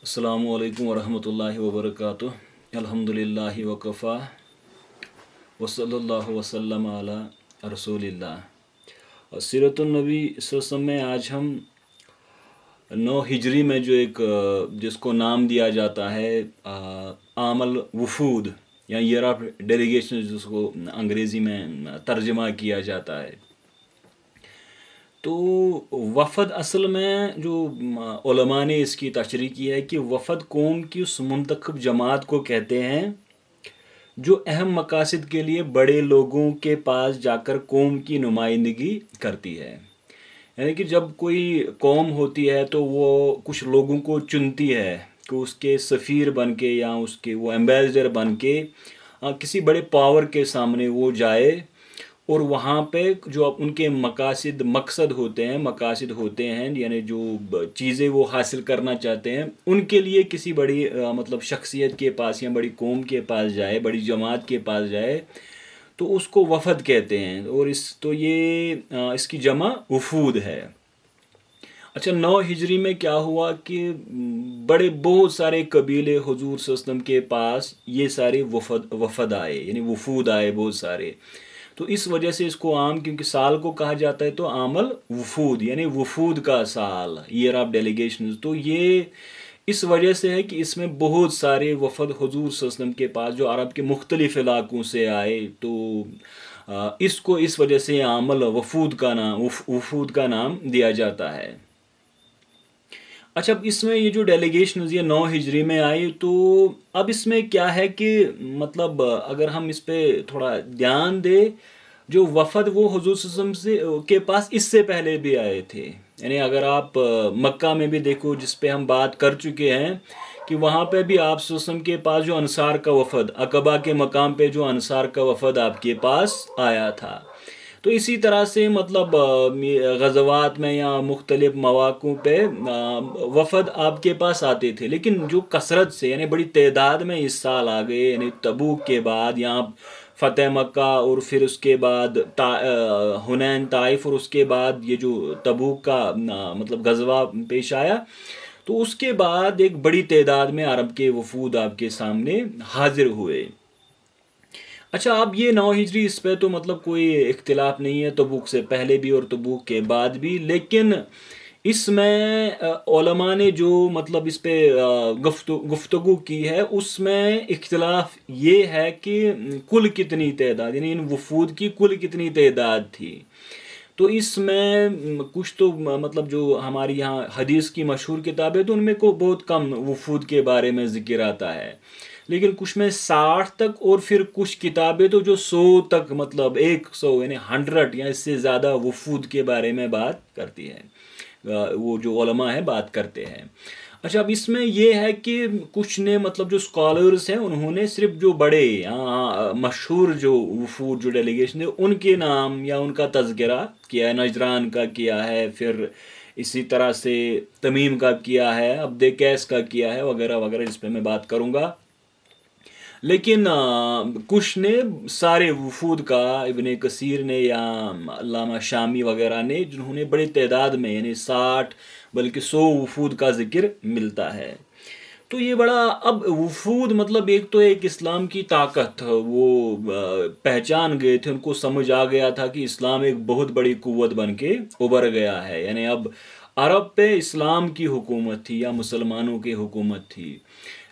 السلام علیکم ورحمۃ اللہ وبرکاتہ الحمدللہ وکفا وصلی اللہ وسلم علی رسول اللہ۔ سیرت النبی صلی اللہ علیہ وسلم میں آج ہم 9 ہجری میں جو ایک جس کو نام دیا جاتا ہے عام الوفود یا ایئر آف ڈیلیگیشن، جس کو انگریزی میں ترجمہ کیا جاتا ہے، تو وفد اصل میں جو علماء نے اس کی تشریح کی ہے کہ وفد قوم کی اس منتخب جماعت کو کہتے ہیں جو اہم مقاصد کے لیے بڑے لوگوں کے پاس جا کر قوم کی نمائندگی کرتی ہے۔ یعنی کہ جب کوئی قوم ہوتی ہے تو وہ کچھ لوگوں کو چنتی ہے کہ اس کے سفیر بن کے یا اس کے وہ ایمبیسڈر بن کے کسی بڑے پاور کے سامنے وہ جائے، اور وہاں پہ جو ان کے مقصد ہوتے ہیں یعنی جو چیزیں وہ حاصل کرنا چاہتے ہیں، ان کے لیے کسی بڑی شخصیت کے پاس یا بڑی قوم کے پاس جائے، بڑی جماعت کے پاس جائے، تو اس کو وفد کہتے ہیں۔ اور اس کی جمع وفود ہے۔ اچھا، 9 ہجری میں کیا ہوا کہ بہت سارے قبیلے حضور صلی اللہ علیہ وسلم کے پاس یہ سارے وفد آئے، یعنی وفود آئے بہت سارے۔ تو اس وجہ سے اس کو کیونکہ سال کو کہا جاتا ہے تو عام الوفود یعنی وفود کا سال، ایئر آف ڈیلیگیشنز۔ تو یہ اس وجہ سے ہے کہ اس میں بہت سارے وفد حضور صلی اللہ علیہ وسلم کے پاس جو عرب کے مختلف علاقوں سے آئے، تو اس وجہ سے عام الوفود کا نام دیا جاتا ہے۔ اچھا، اب اس میں یہ جو ڈیلیگیشنز یہ 9 ہجری میں آئی، تو اب اس میں کیا ہے کہ اگر ہم اس پہ تھوڑا دھیان دیں، جو وفد وہ حضور صلی اللہ علیہ وسلم کے پاس اس سے پہلے بھی آئے تھے۔ یعنی اگر آپ مکہ میں بھی دیکھو، جس پہ ہم بات کر چکے ہیں کہ وہاں پہ بھی آپ صلی اللہ علیہ وسلم کے پاس جو انصار کا وفد، عقبہ کے مقام پہ جو انصار کا وفد آپ کے پاس آیا تھا، تو اسی طرح سے غزوات میں یا مختلف مواقعوں پہ وفد آپ کے پاس آتے تھے، لیکن جو کثرت سے یعنی بڑی تعداد میں اس سال آ گئے، یعنی تبوک کے بعد یہاں فتح مکہ، اور پھر اس کے بعد حنین، طائف، اور اس کے بعد یہ جو تبوک کا غزوہ پیش آیا، تو اس کے بعد ایک بڑی تعداد میں عرب کے وفود آپ کے سامنے حاضر ہوئے۔ اچھا، اب یہ 9 ہجری، اس پہ تو کوئی اختلاف نہیں ہے، تبوک سے پہلے بھی اور تبوک کے بعد بھی، لیکن اس میں علماء نے جو اس پہ گفتگو کی ہے، اس میں اختلاف یہ ہے کہ کل کتنی تعداد، یعنی ان وفود کی کل کتنی تعداد تھی۔ تو اس میں کچھ تو جو ہماری یہاں حدیث کی مشہور کتابیں، تو ان میں بہت کم وفود کے بارے میں ذکر آتا ہے، لیکن کچھ میں 60 تک، اور پھر کچھ کتابیں تو جو 100 تک 100 یعنی 100 یا اس سے زیادہ وفود کے بارے میں بات کرتی ہے، وہ جو علماء ہیں بات کرتے ہیں۔ اچھا، اب اس میں یہ ہے کہ کچھ نے جو اسکالرز ہیں، انہوں نے صرف جو بڑے مشہور جو وفود جو ڈیلیگیشن ہے، ان کے نام یا ان کا تذکرہ کیا ہے۔ نجران کا کیا ہے، پھر اسی طرح سے تمیم کا کیا ہے، عبد قیس کا کیا ہے، وغیرہ وغیرہ، جس پہ میں بات کروں گا۔ لیکن کچھ نے سارے وفود کا، ابن کثیر نے یا علامہ شامی وغیرہ نے، جنہوں نے بڑی تعداد میں یعنی 60 بلکہ 100 وفود کا ذکر ملتا ہے۔ تو یہ بڑا، اب وفود ایک اسلام کی طاقت، وہ پہچان گئے تھے، ان کو سمجھ آ گیا تھا کہ اسلام ایک بہت بڑی قوت بن کے ابھر گیا ہے، یعنی اب عرب پہ اسلام کی حکومت تھی یا مسلمانوں کی حکومت تھی۔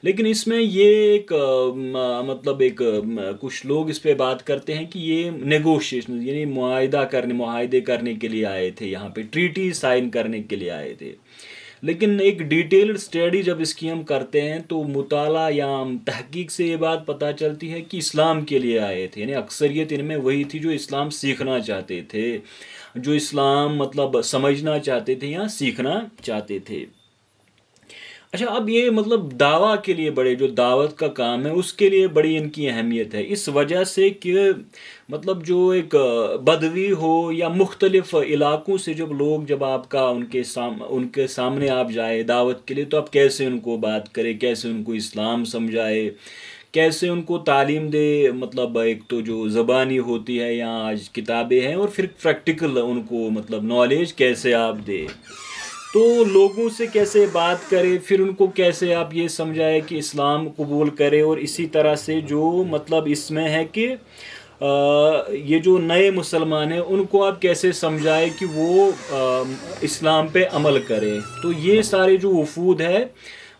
لیکن اس میں یہ ایک کچھ لوگ اس پہ بات کرتے ہیں کہ یہ نیگوشیشن یعنی معاہدے کرنے کے لیے آئے تھے، یہاں پہ ٹریٹی سائن کرنے کے لیے آئے تھے۔ لیکن ایک ڈیٹیلڈ اسٹڈی جب اس کی ہم کرتے ہیں، تو مطالعہ یا تحقیق سے یہ بات پتہ چلتی ہے کہ اسلام کے لیے آئے تھے، یعنی اکثریت ان میں وہی تھی جو اسلام سیکھنا چاہتے تھے، جو اسلام سمجھنا چاہتے تھے یا سیکھنا چاہتے تھے۔ اچھا، اب یہ دعویٰ کے لیے بڑے جو دعوت کا کام ہے، اس کے لیے بڑی ان کی اہمیت ہے، اس وجہ سے کہ جو ایک بدوی ہو یا مختلف علاقوں سے جب آپ کا ان کے سامنے آپ جائے دعوت کے لیے، تو آپ کیسے ان کو بات کرے، کیسے ان کو اسلام سمجھائے، کیسے ان کو تعلیم دے، ایک تو جو زبانی ہوتی ہے یا آج کتابیں ہیں، اور پھر پریکٹیکل ان کو نالج کیسے آپ دے۔ تو لوگوں سے کیسے بات کرے، پھر ان کو کیسے آپ یہ سمجھائے کہ اسلام قبول کرے، اور اسی طرح سے جو مطلب اس میں ہے کہ یہ جو نئے مسلمان ہیں ان کو آپ کیسے سمجھائے کہ وہ اسلام پہ عمل کرے. تو یہ سارے جو وفود ہے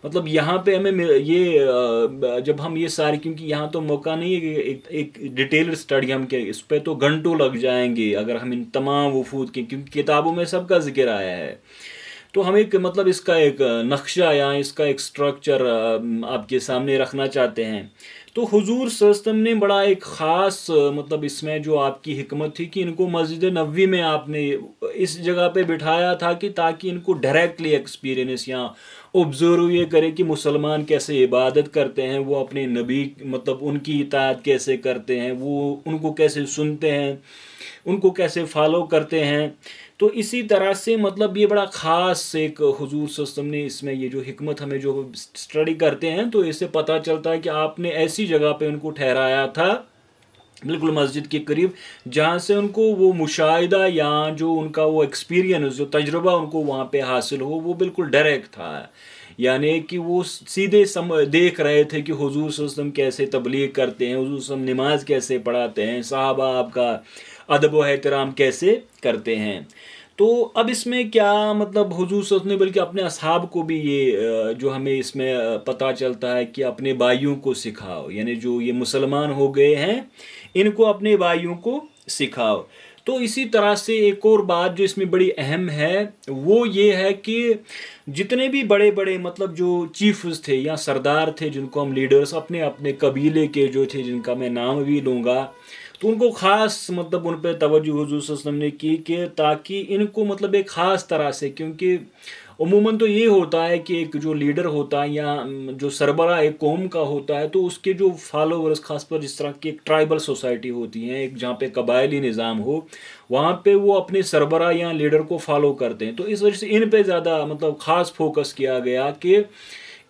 مطلب یہاں پہ ہمیں یہ جب ہم یہ سارے، کیونکہ یہاں تو موقع نہیں ہے کہ ایک ڈیٹیل اسٹڈی ہم کہ اس پہ تو گھنٹوں لگ جائیں گے اگر ہم ان تمام وفود کی، کیونکہ کتابوں میں سب کا ذکر آیا ہے. تو ہم ایک مطلب اس کا ایک نقشہ یا اس کا ایک سٹرکچر آپ کے سامنے رکھنا چاہتے ہیں. تو حضور صلی اللہ علیہ وسلم نے بڑا ایک خاص مطلب اس میں جو آپ کی حکمت تھی کہ ان کو مسجد نبوی میں آپ نے اس جگہ پہ بٹھایا تھا کہ تاکہ ان کو ڈائریکٹلی ایکسپیرینس یا اوبزرو یہ کرے کہ مسلمان کیسے عبادت کرتے ہیں، وہ اپنے نبی مطلب ان کی اطاعت کیسے کرتے ہیں، وہ ان کو کیسے سنتے ہیں، ان کو کیسے فالو کرتے ہیں. تو اسی طرح سے مطلب یہ بڑا خاص ایک حضور صلی اللہ علیہ وسلم نے اس میں یہ جو حکمت ہمیں جو اسٹڈی کرتے ہیں تو اس سے پتہ چلتا ہے کہ آپ نے ایسی جگہ پہ ان کو ٹھہرایا تھا بالکل مسجد کے قریب جہاں سے ان کو وہ مشاہدہ یا جو ان کا وہ ایکسپیرینس جو تجربہ ان کو وہاں پہ حاصل ہو وہ بالکل ڈائریکٹ تھا. یعنی کہ وہ سیدھے دیکھ رہے تھے کہ حضور صلی اللہ علیہ وسلم کیسے تبلیغ کرتے ہیں، حضور صلی اللہ علیہ وسلم نماز کیسے پڑھاتے ہیں، صحابہ آپ کا ادب و احترام کیسے کرتے ہیں. تو اب اس میں کیا مطلب حضور صلی اللہ علیہ وسلم بلکہ اپنے اصحاب کو بھی یہ جو ہمیں اس میں پتہ چلتا ہے کہ اپنے بھائیوں کو سکھاؤ، یعنی جو یہ مسلمان ہو گئے ہیں ان کو اپنے بھائیوں کو سکھاؤ. تو اسی طرح سے ایک اور بات جو اس میں بڑی اہم ہے وہ یہ ہے کہ جتنے بھی بڑے بڑے مطلب جو چیفز تھے یا سردار تھے جن کو ہم لیڈرز اپنے اپنے قبیلے کے جو تھے جن کا میں نام بھی لوں گا، تو ان کو خاص مطلب ان پہ توجہ حضور صلی اللہ علیہ وسلم نے کی کہ تاکہ ان کو مطلب ایک خاص طرح سے، کیونکہ عموماً تو یہ ہوتا ہے کہ ایک جو لیڈر ہوتا ہے یا جو سربراہ ایک قوم کا ہوتا ہے تو اس کے جو فالوورز خاص پر جس طرح کی ایک ٹرائبل سوسائٹی ہوتی ہیں، ایک جہاں پہ قبائلی نظام ہو، وہاں پہ وہ اپنے سربراہ یا لیڈر کو فالو کرتے ہیں. تو اس وجہ سے ان پہ زیادہ مطلب خاص فوکس کیا گیا کہ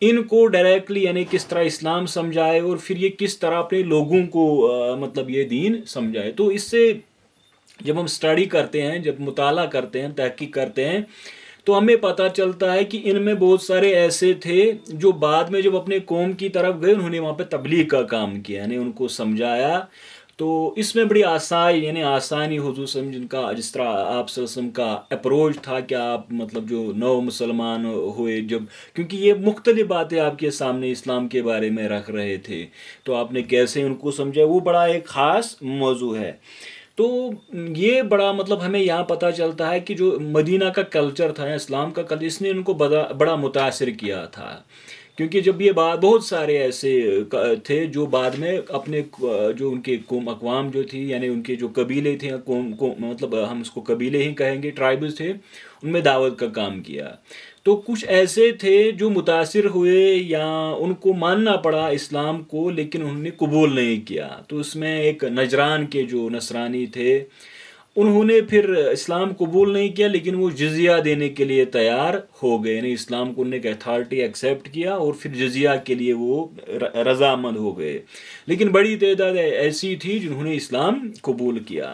ان کو ڈائریکٹلی یعنی کس طرح اسلام سمجھائے اور پھر یہ کس طرح اپنے لوگوں کو مطلب یہ دین سمجھائے. تو اس سے جب ہم اسٹڈی کرتے ہیں، جب مطالعہ کرتے ہیں، تحقیق کرتے ہیں، تو ہمیں پتہ چلتا ہے کہ ان میں بہت سارے ایسے تھے جو بعد میں جب اپنے قوم کی طرف گئے انہوں نے وہاں پہ تبلیغ کا کام کیا، یعنی ان کو سمجھایا. تو اس میں بڑی یعنی آسانی حضور صلی اللہ علیہ وسلم جن کا جس طرح آپ صلی اللہ علیہ وسلم کا اپروچ تھا کہ آپ مطلب جو نو مسلمان ہوئے جب، کیونکہ یہ مختلف باتیں آپ کے سامنے اسلام کے بارے میں رکھ رہے تھے، تو آپ نے کیسے ان کو سمجھا وہ بڑا ایک خاص موضوع ہے. تو یہ بڑا مطلب ہمیں یہاں پتہ چلتا ہے کہ جو مدینہ کا کلچر تھا یا اسلام کا کلچر اس نے ان کو بڑا متاثر کیا تھا. کیونکہ جب یہ بہت سارے ایسے تھے جو بعد میں اپنے جو ان کے اقوام جو تھی یعنی ان کے جو قبیلے تھے مطلب ہم اس کو قبیلے ہی کہیں گے، ٹرائبز تھے، ان میں دعوت کا کام کیا. تو کچھ ایسے تھے جو متاثر ہوئے یا ان کو ماننا پڑا اسلام کو لیکن انہوں نے قبول نہیں کیا. تو اس میں ایک نجران کے جو نصرانی تھے انہوں نے پھر اسلام قبول نہیں کیا لیکن وہ جزیہ دینے کے لیے تیار ہو گئے، یعنی اسلام کو انہوں نے ایک اتھارٹی ایکسیپٹ کیا اور پھر جزیہ کے لیے وہ رضامند ہو گئے. لیکن بڑی تعداد ایسی تھی جنہوں نے اسلام قبول کیا.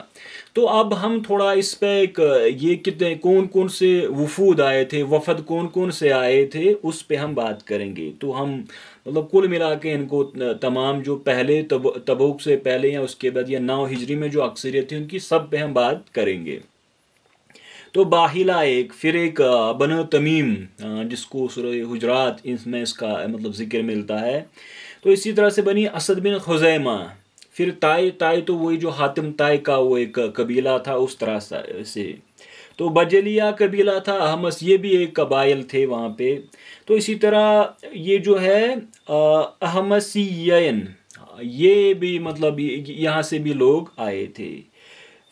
تو اب ہم تھوڑا اس پہ ایک یہ کتنے کون کون سے وفود آئے تھے، وفد کون کون سے آئے تھے اس پہ ہم بات کریں گے. تو ہم مطلب کل ملا کے ان کو تمام جو پہلے تبوک سے پہلے یا اس کے بعد یا 9 ہجری میں جو اکثریت تھی ان کی سب پہ ہم بات کریں گے. تو باہلا ایک، پھر ایک بنو تمیم جس کو سورہ حجرات میں اس کا مطلب ذکر ملتا ہے. تو اسی طرح سے بنی اسد بن خزیمہ، پھر تائی تو وہی جو حاتم تائی کا وہ ایک قبیلہ تھا اس طرح سے. تو بجلیہ قبیلہ تھا، احمس یہ بھی ایک قبائل تھے وہاں پہ. تو اسی طرح یہ جو ہے احمسیین یہ بھی مطلب یہاں سے بھی لوگ آئے تھے.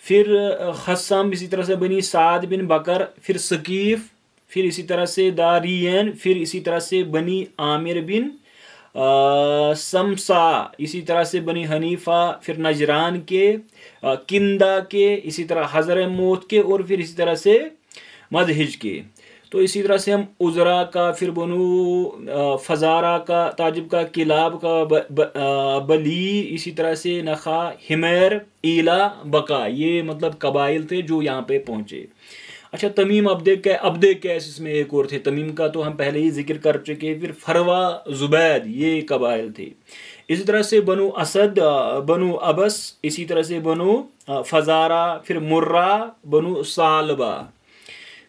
پھر خصام اسی طرح سے بنی سعد بن بکر، پھر ثقیف، پھر اسی طرح سے دارین، پھر اسی طرح سے بنی عامر بن سمسا، اسی طرح سے بنی حنیفہ، پھر نجران کے، کندہ کے، اسی طرح حضر موت کے، اور پھر اسی طرح سے مدہج کے. تو اسی طرح سے ہم عذرا کا، پھر بنو فزارہ کا، تاجب کا، کلاب کا، بلی، اسی طرح سے نخا، حمیر، ایلا، بکا، یہ مطلب قبائل تھے جو یہاں پہ پہنچے. اچھا تمیم عبد قیس اس میں ایک اور تھے، تمیم کا تو ہم پہلے ہی ذکر کر چکے. پھر فروا، زبید، یہ قبائل تھے. اسی طرح سے بنو اسد، بنو ابس، اسی طرح سے بنو فزارہ، پھر مرہ، بنو ثعلبہ،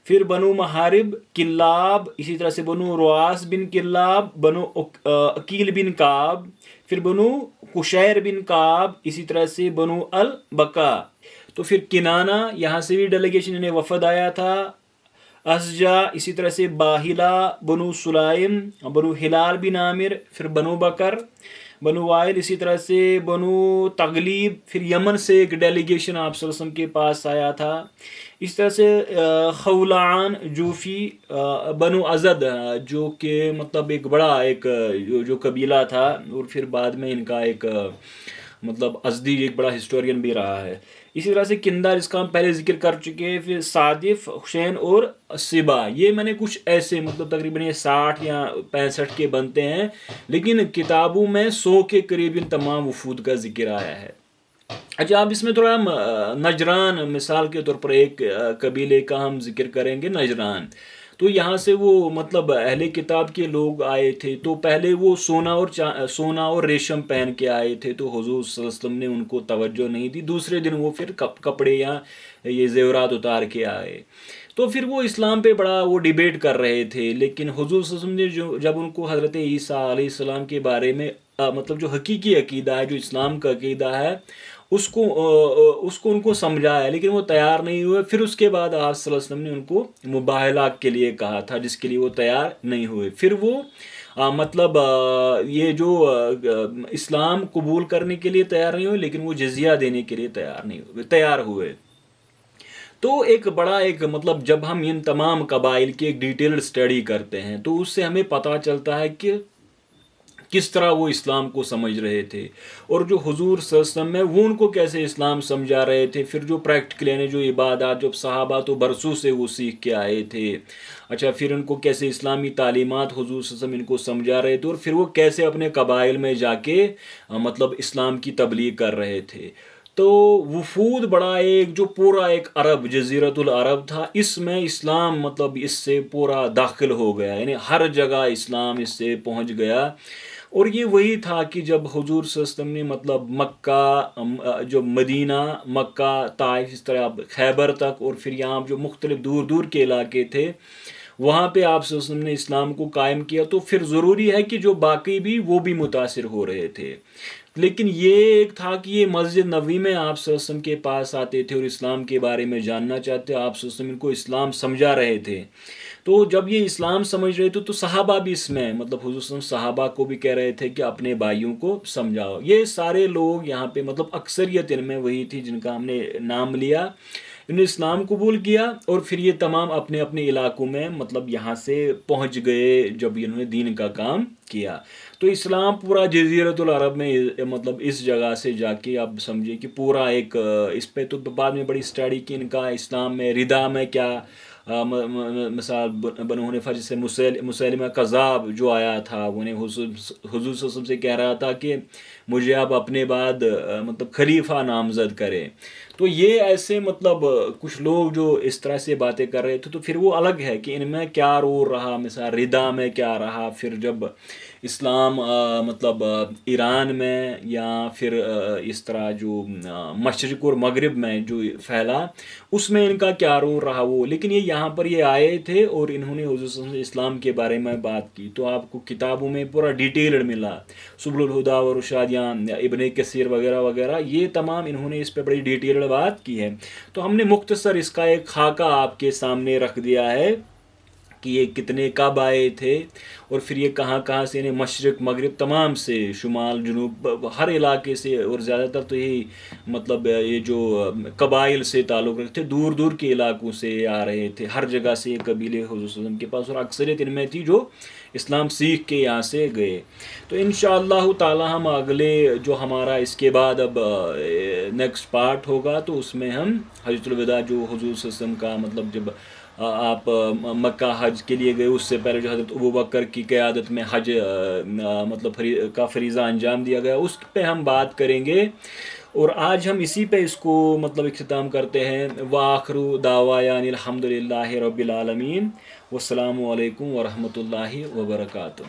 پھر بنو محارب، کلاب، اسی طرح سے بنو رواس بن کلاب، بنو عقیل بن کعب، پھر بنو قشیر بن کعب، اسی طرح سے بنو البقا. تو پھر کنانہ، یہاں سے بھی ڈیلیگیشن انہیں وفد آیا تھا. ازجا، اسی طرح سے باہلا، بنو سلائم، بنو ہلال بن عامر، پھر بنو بکر، بنو وائل، اسی طرح سے بنو تغلیب. پھر یمن سے ایک ڈیلیگیشن آپ صلی اللہ علیہ وسلم کے پاس آیا تھا. اس طرح سے خولان، جوفی، بنو ازد، جو کہ مطلب ایک بڑا ایک جو قبیلہ تھا، اور پھر بعد میں ان کا ایک مطلب ازدی ایک بڑا ہسٹورین بھی رہا ہے. اسی طرح سے کندہ، جس کا ہم پہلے ذکر کر چکے ہیں. پھر صادف، حسین اور سبا. یہ میں نے کچھ ایسے مطلب تقریباً یہ 60 یا 65 کے بنتے ہیں، لیکن کتابوں میں 100 کے قریب ان تمام وفود کا ذکر آیا ہے. اچھا اب اس میں تھوڑا ہم نجران مثال کے طور پر ایک قبیلے کا ہم ذکر کریں گے، نجران. تو یہاں سے وہ مطلب اہل کتاب کے لوگ آئے تھے. تو پہلے وہ سونا اور ریشم پہن کے آئے تھے، تو حضور صلی اللہ علیہ وسلم نے ان کو توجہ نہیں دی. دوسرے دن وہ پھر کپڑے یا یہ زیورات اتار کے آئے. تو پھر وہ اسلام پہ بڑا وہ ڈیبیٹ کر رہے تھے. لیکن حضور صلی اللہ علیہ وسلم نے جب ان کو حضرت عیسیٰ علیہ السلام کے بارے میں مطلب جو حقیقی عقیدہ ہے، جو اسلام کا عقیدہ ہے، اس کو ان کو سمجھایا، لیکن وہ تیار نہیں ہوئے. پھر اس کے بعد آپ صلی اللہ علیہ وسلم نے ان کو مباہلہ کے لیے کہا تھا، جس کے لیے وہ تیار نہیں ہوئے. پھر وہ مطلب یہ جو اسلام قبول کرنے کے لیے تیار نہیں ہوئے، لیکن وہ جزیہ دینے کے لیے تیار ہوئے. تو ایک بڑا ایک مطلب جب ہم ان تمام قبائل کی ایک ڈیٹیلڈ اسٹڈی کرتے ہیں، تو اس سے ہمیں پتہ چلتا ہے کہ کس طرح وہ اسلام کو سمجھ رہے تھے، اور جو حضور صلی اللہ علیہ وسلم ہے وہ ان کو کیسے اسلام سمجھا رہے تھے. پھر جو پریکٹیکل یعنی جو عبادات، جو صحابہ تو برسوں سے وہ سیکھ کے آئے تھے. اچھا پھر ان کو کیسے اسلامی تعلیمات حضور صلی اللہ علیہ وسلم ان کو سمجھا رہے تھے، اور پھر وہ کیسے اپنے قبائل میں جا کے مطلب اسلام کی تبلیغ کر رہے تھے. تو وفود بڑا ایک جو پورا ایک عرب، جزیرۃ العرب تھا، اس میں اسلام مطلب اس سے پورا داخل ہو گیا، یعنی ہر جگہ اسلام اس سے پہنچ گیا. اور یہ وہی تھا کہ جب حضور صلی اللہ علیہ وسلم نے مطلب مکہ، جو مدینہ، مکہ، طائف، اس طرح خیبر تک، اور پھر یہاں جو مختلف دور دور کے علاقے تھے، وہاں پہ آپ صلی اللہ علیہ وسلم نے اسلام کو قائم کیا. تو پھر ضروری ہے کہ جو باقی بھی وہ بھی متاثر ہو رہے تھے. لیکن یہ ایک تھا کہ یہ مسجد نبوی میں آپ صلی اللہ علیہ وسلم کے پاس آتے تھے اور اسلام کے بارے میں جاننا چاہتے. آپ صلی اللہ علیہ وسلم ان کو اسلام سمجھا رہے تھے. تو جب یہ اسلام سمجھ رہے تھے تو صحابہ بھی اس میں مطلب حضور صلی اللہ علیہ وسلم صحابہ کو بھی کہہ رہے تھے کہ اپنے بھائیوں کو سمجھاؤ. یہ سارے لوگ یہاں پہ مطلب اکثریت ان میں وہی تھی جن کا ہم نے نام لیا. انہوں نے اسلام قبول کیا، اور پھر یہ تمام اپنے اپنے علاقوں میں مطلب یہاں سے پہنچ گئے جب انہوں نے دین کا کام کیا. تو اسلام پورا جزیرۃ العرب میں مطلب اس جگہ سے جا کے آپ سمجھے کہ پورا ایک اس پہ تو بعد میں بڑی اسٹڈی کی ان کا اسلام میں ردا میں کیا مثال بنو حنیفہ جیسے مسیلمہ کذاب جو آیا تھا، وہ نے حضور صلی اللہ علیہ وسلم سے کہہ رہا تھا کہ مجھے آپ اپنے بعد مطلب خلیفہ نامزد کریں. تو یہ ایسے مطلب کچھ لوگ جو اس طرح سے باتیں کر رہے تھے. تو پھر وہ الگ ہے کہ ان میں کیا رول رہا، مثال ردا میں کیا رہا. پھر جب اسلام مطلب ایران میں یا پھر اس طرح جو مشرق اور مغرب میں جو پھیلا، اس میں ان کا کیا رول رہا وہ. لیکن یہ یہاں پر یہ آئے تھے اور انہوں نے حضور صلی اللہ علیہ وسلم اسلام کے بارے میں بات کی. تو آپ کو کتابوں میں پورا ڈیٹیلڈ ملا، سبل الہدیٰ و رشاد یا ابن کثیر وغیرہ وغیرہ، یہ تمام انہوں نے اس پہ بڑی ڈیٹیلڈ بات کی ہے. تو ہم نے مختصر اس کا ایک خاکہ آپ کے سامنے رکھ دیا ہے کہ یہ کتنے کب آئے تھے، اور پھر یہ کہاں کہاں سے، یعنی مشرق مغرب تمام سے، شمال جنوب ہر علاقے سے، اور زیادہ تر تو یہی مطلب یہ جو قبائل سے تعلق رکھتے دور دور کے علاقوں سے آ رہے تھے. ہر جگہ سے یہ قبیلے حضور صلی اللہ علیہ وسلم کے پاس، اور اکثریت ان میں تھی جو اسلام سیکھ کے یہاں سے گئے. تو انشاءاللہ تعالی ہم اگلے جو ہمارا اس کے بعد اب نیکسٹ پارٹ ہوگا، تو اس میں ہم حجۃ الوداع جو حضور صلی اللہ علیہ وسلم کا مطلب جب آپ مکہ حج کے لیے گئے، اس سے پہلے جو حضرت ابوبکر کی قیادت میں حج مطلب کا فریضہ انجام دیا گیا، اس پہ ہم بات کریں گے. اور آج ہم اسی پہ اس کو مطلب اختتام کرتے ہیں. وآخر دعوانا الحمد للہ رب العالمین. والسلام علیکم ورحمۃ اللہ وبرکاتہ.